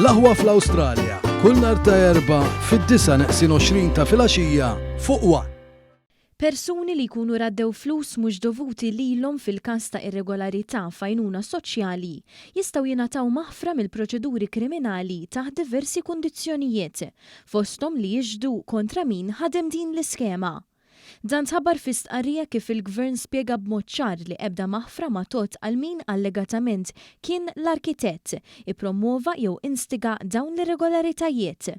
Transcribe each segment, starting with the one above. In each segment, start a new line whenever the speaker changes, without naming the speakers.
L-aħwa fl-Awstralja, kull nhar ta' Erba' fid-9:20 ta' filgħaxija fuq One.
Persuni li jkunu raddew flus mhux dovuti lilhom fil-każ ta' irregolarità f'għajnuna soċjali jistgħu jingħataw maħfra mill-proċeduri kriminali taħt diversi kundizzjonijiet, fosthom li jiġdu kontra min ħadem din l-iskema. Dan tħabbar fi stqarrija kif il-Gvern spjega b'mod ċar li ebda maħfra ma tot għal min allegatament kien l-arkitett ippromuova jew instiga dawn l-irregolaritajiet.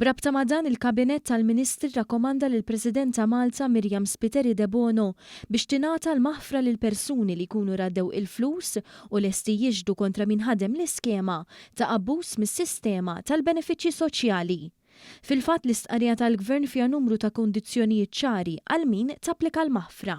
Brabta ma' dan il-Kabinett tal-Ministri rakkomanda lill-President ta' Malta Miriam Spiteri De Bono biex tingħata l-maħfra lil persuni li jkunu raddew il-flus u lesti jiġdu kontra min ħadem l-iskema ta' abbuż mis-sistema tal-benefiċċji soċjali. Fil-fatt l-istqarrija tal-Gvern fiha numru ta' kundizzjonijiet ċari għal min tapplika l-maħfra.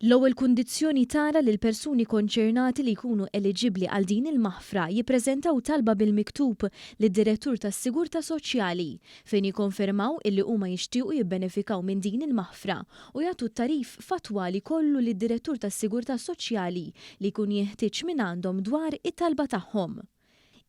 L-ewwel kundizzjoni tara li l-persuni konċernati li jkunu eliġibbli għal din il-maħfra jippreżentaw talba bil-miktub lid-Direttur tas-Sigurtà Soċjali fejn jikkonfermaw illi huma jixtiequ jibbenefikaw minn din il-maħfra u jagħtu t-tarif fatwali kollu lid-Direttur tas-Sigurtà Soċjali li jkun jeħtieġ minn għandhom dwar it-talba tagħhom.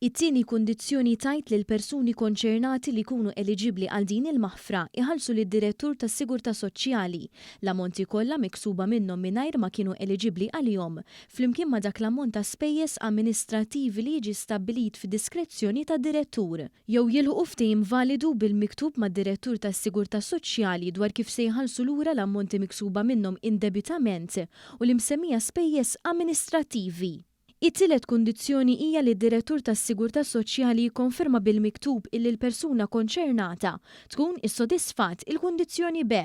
It-tieni kundizzjoni tajt li l-persuni konċernati li jkunu eliġibbli għal din il-maħfra iħallsu lid-Direttur tas-Sigurtà Soċjali l-ammonti kollha miksuba minnhom mingħajr ma kienu eliġibbli għalihom flimkien ma' dak l-ammont ta' spejjeż amministrattivi li jiġi stabbilit fid-diskrezzjoni tad-direttur. Jew jilħu ftehim validu bil-miktub mad-Direttur tas-Sigurtà Soċjali dwar kif se jħallsu lura l-ammonti miksuba minnhom indebitament u l-imsemmija spejjeż amministrattivi. It-tielet kundizzjoni hija li d-Direttur tas-Sigurtà Soċjali jikkonferma bil-miktub illi l-persuna konċernata tkun issodisfatt il-kundizzjoni B.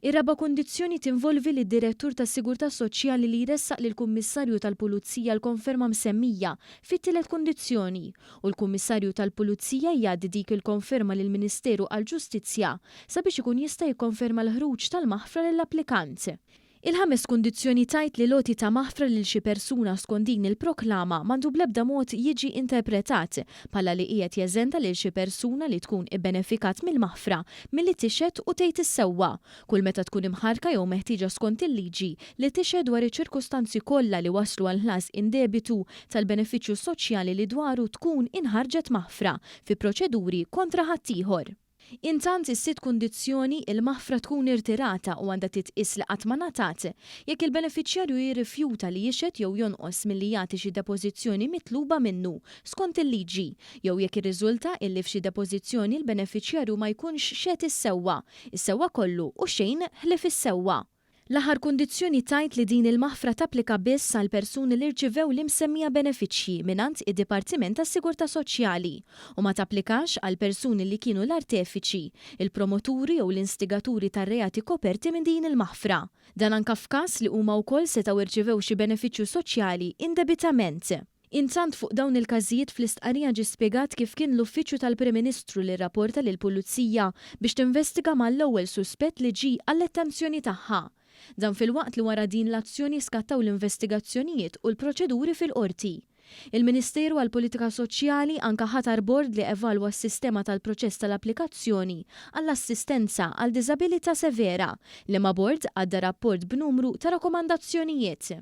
Ir-raba' kundizzjoni tinvolvi li d-Direttur tas-Sigurtà Soċjali li jressaq lill-Kummissarju tal-Pulizija l-konferma msemmija fit-tielet kundizzjoni u l-Kummissarju tal-Pulizija jgħaddi dik il-konferma lill-Ministeru għall-Ġustizzja sabiex ikun jista' jikkonferma l-ħruġ tal-maħfra lill-applikant. Il-ħames kundizzjoni tajt li loti ta' maħfra lil xi persuna skont din il-proklama m'għandu bl-ebda mod jiġi interpretat bħala li qiegħed jeżenta lil xi persuna li tkun ibbenefikat mill-maħfra milli tixhed u tgħid issewwa kull meta tkun imħarka jew meħtieġa skont il-liġi li tixhed dwar iċ-ċirkustanzi kollha li waslu għal ħlas indebitu tal-benefiċċju soċjali li dwaru tkun inħarġet maħfra fi proċeduri kontra ħaddieħor. Intant is-sitt kundizzjoni il-maħfra tkun irtirata u għandha titqis li qatt ma ngħatat jekk il-benefiċjarju jirrifjuta li jixhed jew jonqos milli jagħti xi depożizzjoni mitluba minnu skont il-liġi jew jekk irriżulta illi f'xi depożizzjoni l-benefiċjarju ma jkunx xed issewwa kollu u xejn ħlief issewwa. L-aħħar kundizzjoni tajt li din il-maħfra tapplika biss għal persuni li rċivew l-imsemmija benefiċċji mingħand id-Dipartiment tas-Sigurtà Soċjali u ma tapplikax għal persuni li kienu l-artefiċi, il-promoturi jew l-instigaturi tar-reati koperti minn din il-maħfra. Dan anke f'każ li huma wkoll setgħu irċivew xi benefiċċju soċjali indebitament. Intant fuq dawn il-każijiet fl-istqarrija ġie spjegat kif kien l-Uffiċċju tal-Prim Ministru li rrapporta lill-Pulizija biex tinvestiga mal-ewwel suspett li ġie għall-attenzjoni tagħha. Dan fil-waqt li wara din l-azzjoni skattaw l-investigazzjonijiet u l-proċeduri fil-qorti. Il-Ministeru għall-Politika Soċjali anke ħatar bord li evalwa s-sistema tal-proċess tal-applikazzjoni għall-assistenza għal diżabilità severa li ma' bord għadda rapport b'numru ta' rakkomandazzjonijiet.